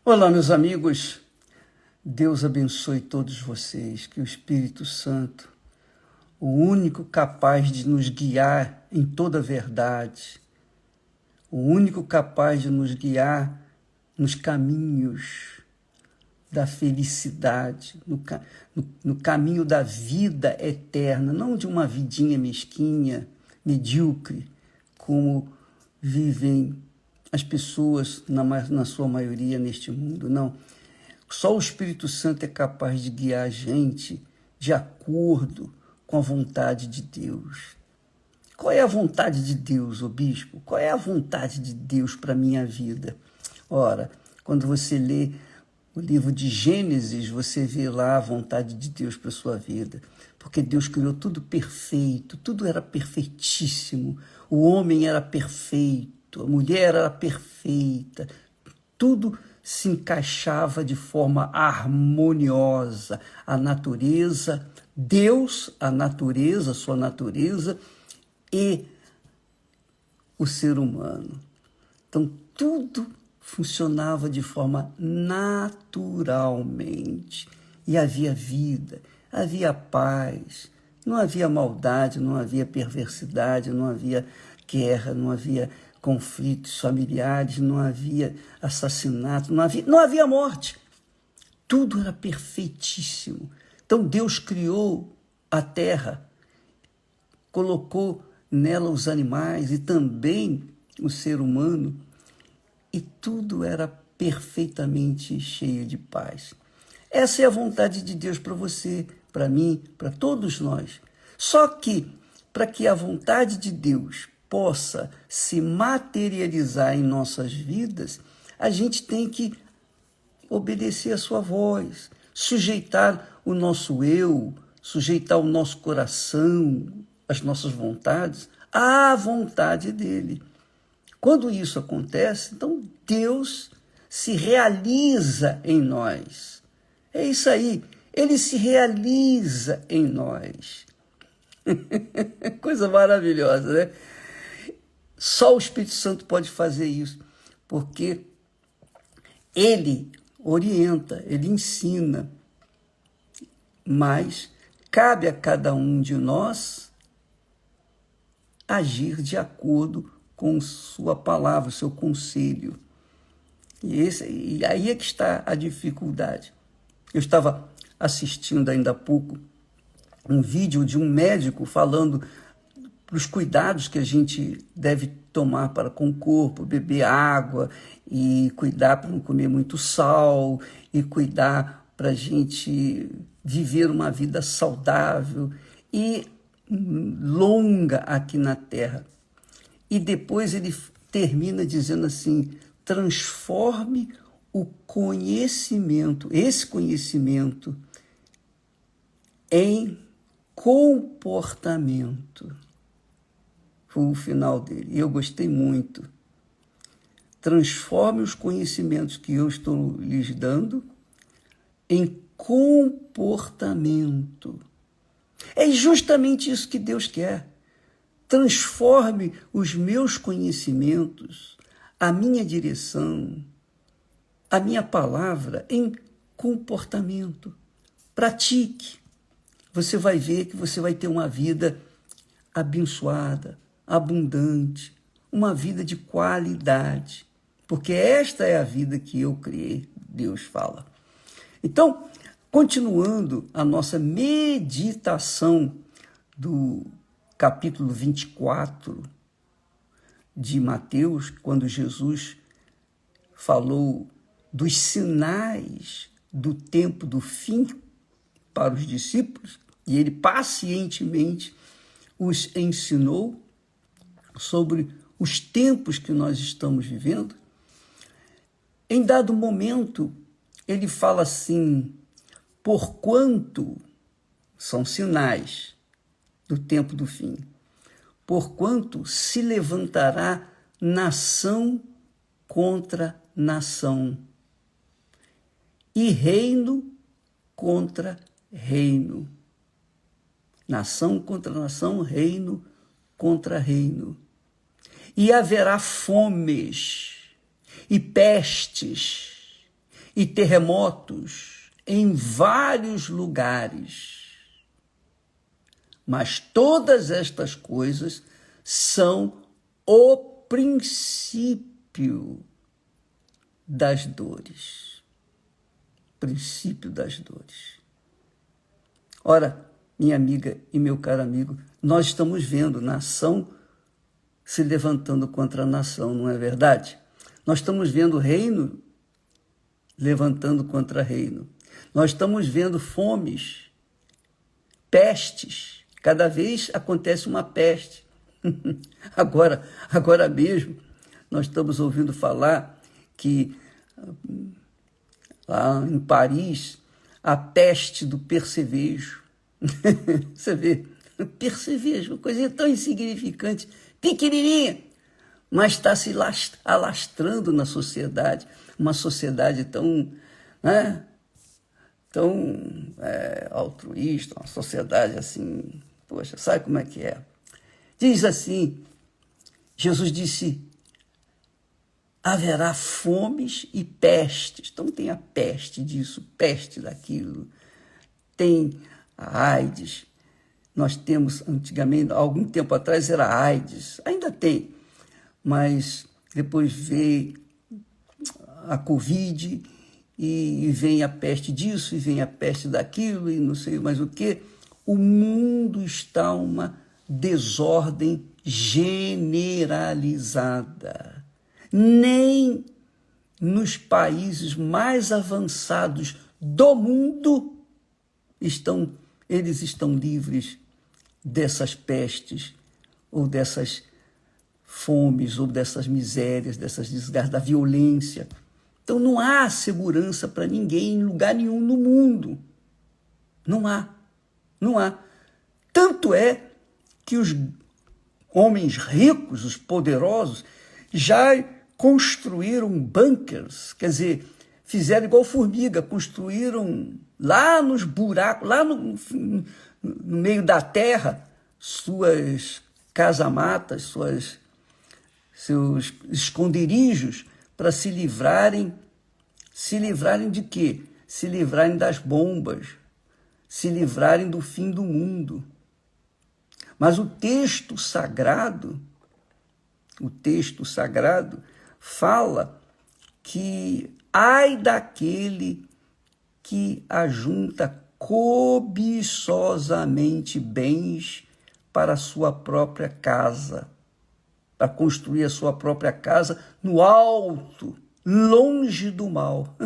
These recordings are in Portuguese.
Olá, meus amigos. Deus abençoe todos vocês, que o Espírito Santo, o único capaz de nos guiar em toda a verdade, o único capaz de nos guiar nos caminhos da felicidade, no caminho da vida eterna, não de uma vidinha mesquinha, medíocre, como vivem as pessoas, na sua maioria, neste mundo. Não. Só o Espírito Santo é capaz de guiar a gente de acordo com a vontade de Deus. Qual é a vontade de Deus, ô bispo? Qual é a vontade de Deus para a minha vida? Ora, quando você lê o livro de Gênesis, você vê lá a vontade de Deus para a sua vida. Porque Deus criou tudo perfeito, tudo era perfeitíssimo. O homem era perfeito, a mulher era perfeita, tudo se encaixava de forma harmoniosa. A natureza, Deus, a natureza, sua natureza e o ser humano. Então, tudo funcionava de forma naturalmente. E havia vida, havia paz, não havia maldade, não havia perversidade, não havia guerra, não havia conflitos familiares, não havia assassinato, não havia morte. Tudo era perfeitíssimo. Então Deus criou a terra, colocou nela os animais e também o ser humano, e tudo era perfeitamente cheio de paz. Essa é a vontade de Deus para você, para mim, para todos nós. Só que, para que a vontade de Deus possa se materializar em nossas vidas, a gente tem que obedecer a sua voz, sujeitar o nosso eu, sujeitar o nosso coração, as nossas vontades, à vontade dele. Quando isso acontece, então Deus se realiza em nós. É isso aí, ele se realiza em nós. Coisa maravilhosa, né? Só o Espírito Santo pode fazer isso, porque ele orienta, ele ensina, mas cabe a cada um de nós agir de acordo com sua palavra, seu conselho. E aí é que está a dificuldade. Eu estava assistindo ainda há pouco um vídeo de um médico falando os cuidados que a gente deve tomar para com o corpo, beber água e cuidar para não comer muito sal e cuidar para a gente viver uma vida saudável e longa aqui na Terra. E depois ele termina dizendo assim: transforme o conhecimento, esse conhecimento, em comportamento. Foi o final dele. E eu gostei muito. Transforme os conhecimentos que eu estou lhes dando em comportamento. É justamente isso que Deus quer. Transforme os meus conhecimentos, a minha direção, a minha palavra em comportamento. Pratique. Você vai ver que você vai ter uma vida abençoada, abundante, uma vida de qualidade, porque esta é a vida que eu criei, Deus fala. Então, continuando a nossa meditação do capítulo 24 de Mateus, quando Jesus falou dos sinais do tempo do fim para os discípulos, e ele pacientemente os ensinou sobre os tempos que nós estamos vivendo. Em dado momento, ele fala assim: porquanto, são sinais do tempo do fim, porquanto se levantará nação contra nação, e reino contra reino. Nação contra nação, reino contra reino. E haverá fomes e pestes e terremotos em vários lugares. Mas todas estas coisas são o princípio das dores. Princípio das dores. Ora, minha amiga e meu caro amigo, nós estamos vendo nação se levantando contra a nação, não é verdade? Nós estamos vendo reino levantando contra reino. Nós estamos vendo fomes, pestes. Cada vez acontece uma peste. Agora mesmo, nós estamos ouvindo falar que lá em Paris, a peste do percevejo. Você vê, percevejo, uma coisinha tão insignificante, pequenininha, mas está se alastrando na sociedade, uma sociedade tão, né, tão altruísta, uma sociedade assim, poxa, sabe como é que é? Diz assim, Jesus disse, haverá fomes e pestes. Então tem a peste disso, peste daquilo, tem a AIDS. Nós temos, antigamente, algum tempo atrás era a AIDS, ainda tem, mas depois veio a Covid e vem a peste disso, e vem a peste daquilo, e não sei mais o quê. O mundo está uma desordem generalizada. Nem nos países mais avançados do mundo eles estão livres dessas pestes, ou dessas fomes, ou dessas misérias, dessas desgraças, da violência. Então não há segurança para ninguém em lugar nenhum no mundo. Não há. Tanto é que os homens ricos, os poderosos, já construíram bunkers, quer dizer, fizeram igual formiga, construíram lá nos buracos, lá no meio da terra, suas casamatas, seus esconderijos, para se livrarem de quê? Se livrarem das bombas, se livrarem do fim do mundo. Mas o texto sagrado fala que ai daquele que ajunta cobiçosamente bens para a sua própria casa, para construir a sua própria casa no alto, longe do mal.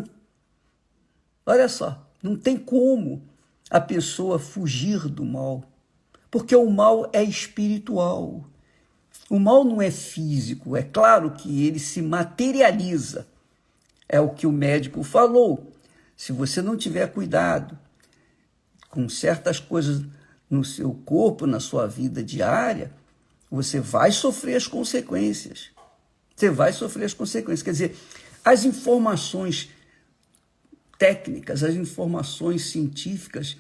Olha só, não tem como a pessoa fugir do mal, porque o mal é espiritual. O mal não é físico, é claro que ele se materializa. É o que o médico falou. Se você não tiver cuidado com certas coisas no seu corpo, na sua vida diária, você vai sofrer as consequências. Você vai sofrer as consequências. Quer dizer, as informações técnicas, as informações científicas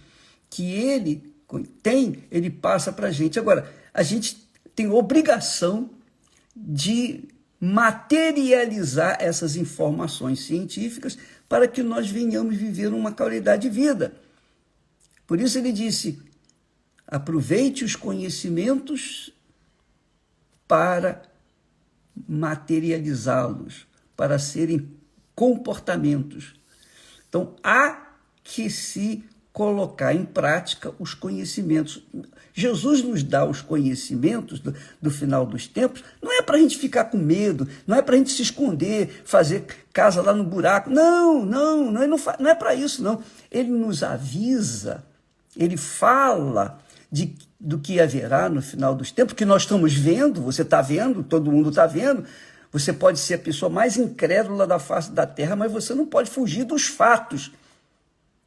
que ele tem, ele passa para a gente. Agora, a gente tem obrigação de materializar essas informações científicas para que nós venhamos viver uma qualidade de vida. Por isso ele disse, aproveite os conhecimentos para materializá-los, para serem comportamentos. Então, há que se colocar em prática os conhecimentos. Jesus nos dá os conhecimentos do final dos tempos, não é para a gente ficar com medo, não é para a gente se esconder, fazer casa lá no buraco. Não é para isso, não. Ele nos avisa, ele fala do que haverá no final dos tempos, que nós estamos vendo, você está vendo, todo mundo está vendo. Você pode ser a pessoa mais incrédula da face da terra, mas você não pode fugir dos fatos.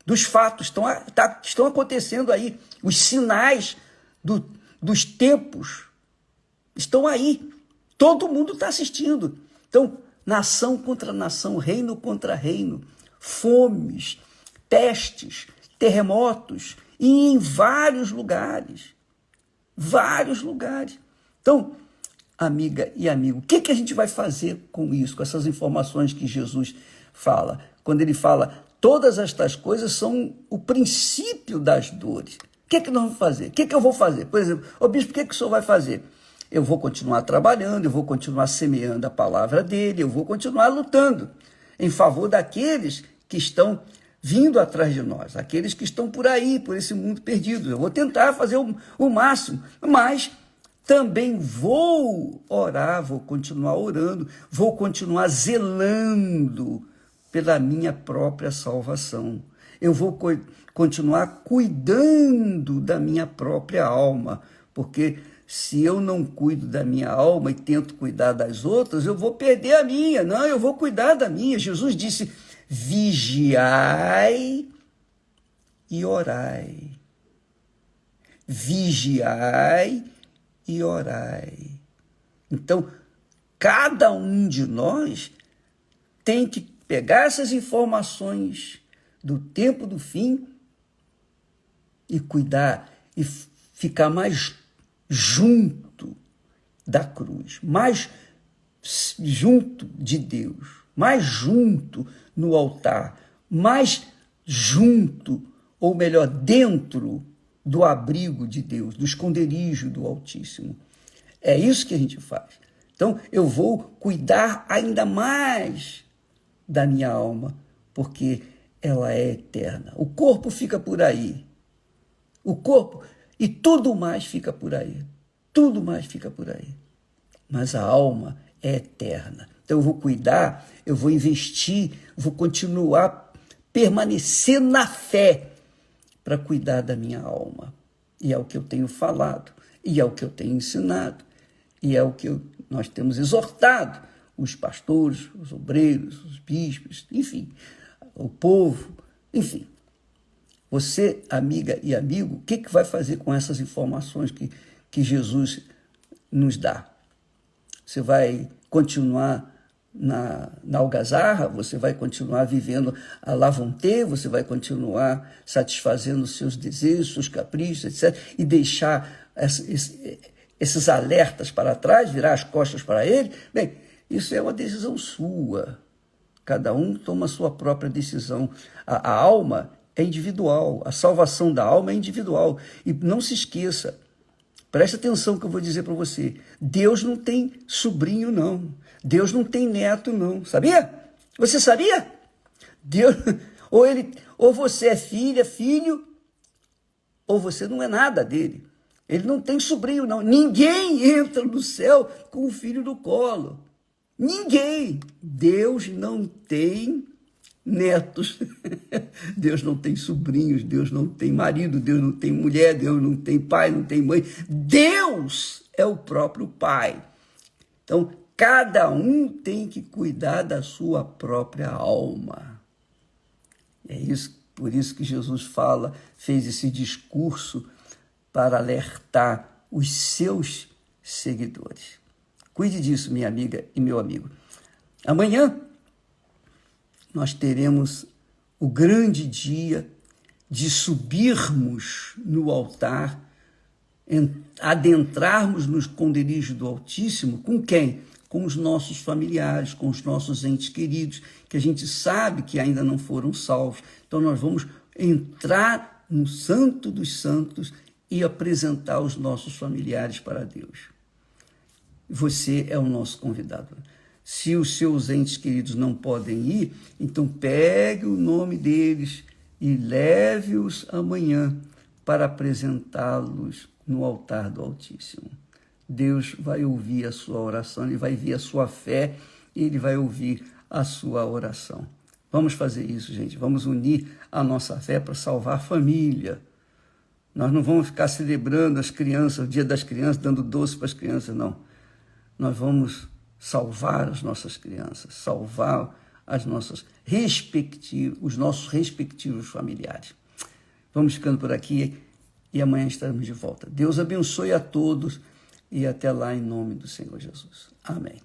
Dos fatos estão acontecendo aí. Os sinais dos tempos estão aí. Todo mundo está assistindo. Então, nação contra nação, reino contra reino, fomes, pestes, terremotos, e em vários lugares. Vários lugares. Então, amiga e amigo, o que a gente vai fazer com isso, com essas informações que Jesus fala? quando ele fala, todas estas coisas são o princípio das dores. O que é que nós vamos fazer? O que é que eu vou fazer? Por exemplo, ô bispo, o que é que o senhor vai fazer? Eu vou continuar trabalhando, eu vou continuar semeando a palavra dele, eu vou continuar lutando em favor daqueles que estão vindo atrás de nós, aqueles que estão por aí, por esse mundo perdido. Eu vou tentar fazer o máximo, mas também vou orar, vou continuar orando, vou continuar zelando pela minha própria salvação. Eu vou continuar cuidando da minha própria alma, porque se eu não cuido da minha alma e tento cuidar das outras, eu vou perder a minha. Não, eu vou cuidar da minha. Jesus disse, vigiai e orai. Vigiai e orai. Então, cada um de nós tem que pegar essas informações do tempo do fim e cuidar e ficar mais junto da cruz, mais junto de Deus, mais junto no altar, mais junto, ou melhor, dentro do abrigo de Deus, do esconderijo do Altíssimo. É isso que a gente faz. Então, eu vou cuidar ainda mais da minha alma, porque ela é eterna. O corpo fica por aí. O corpo e tudo mais fica por aí. Tudo mais fica por aí. Mas a alma é eterna. Então eu vou cuidar, eu vou investir, vou continuar permanecer na fé para cuidar da minha alma. E é o que eu tenho falado, e é o que eu tenho ensinado, e é o que nós temos exortado os pastores, os obreiros, os bispos, enfim, o povo, enfim. Você, amiga e amigo, o que vai fazer com essas informações que Jesus nos dá? Você vai continuar na algazarra? Você vai continuar vivendo a la vontade? Você vai continuar satisfazendo os seus desejos, seus caprichos, etc., e deixar esses alertas para trás, virar as costas para ele? Bem, isso é uma decisão sua. Cada um toma a sua própria decisão. A alma é individual, a salvação da alma é individual. E não se esqueça, preste atenção que eu vou dizer para você, Deus não tem sobrinho, não. Deus não tem neto, não. Sabia? Você sabia? Deus, ou você é filha, filho, ou você não é nada dele. Ele não tem sobrinho, não. Ninguém entra no céu com o filho no colo. Ninguém. Deus não tem netos. Deus não tem sobrinhos, Deus não tem marido, Deus não tem mulher, Deus não tem pai, não tem mãe. Deus é o próprio Pai. Então, cada um tem que cuidar da sua própria alma. É isso, por isso que Jesus fez esse discurso para alertar os seus seguidores. Cuide disso, minha amiga e meu amigo. Amanhã nós teremos o grande dia de subirmos no altar, adentrarmos no esconderijo do Altíssimo. Com quem? Com os nossos familiares, com os nossos entes queridos, que a gente sabe que ainda não foram salvos. Então nós vamos entrar no Santo dos Santos e apresentar os nossos familiares para Deus. Você é o nosso convidado. Se os seus entes queridos não podem ir, então pegue o nome deles e leve-os amanhã para apresentá-los no altar do Altíssimo. Deus vai ouvir a sua oração, Ele vai ver a sua fé e Ele vai ouvir a sua oração. Vamos fazer isso, gente. Vamos unir a nossa fé para salvar a família. Nós não vamos ficar celebrando as crianças, o Dia das Crianças, dando doce para as crianças, não. Nós vamos salvar as nossas crianças, salvar os nossos respectivos familiares. Vamos ficando por aqui e amanhã estaremos de volta. Deus abençoe a todos e até lá em nome do Senhor Jesus. Amém.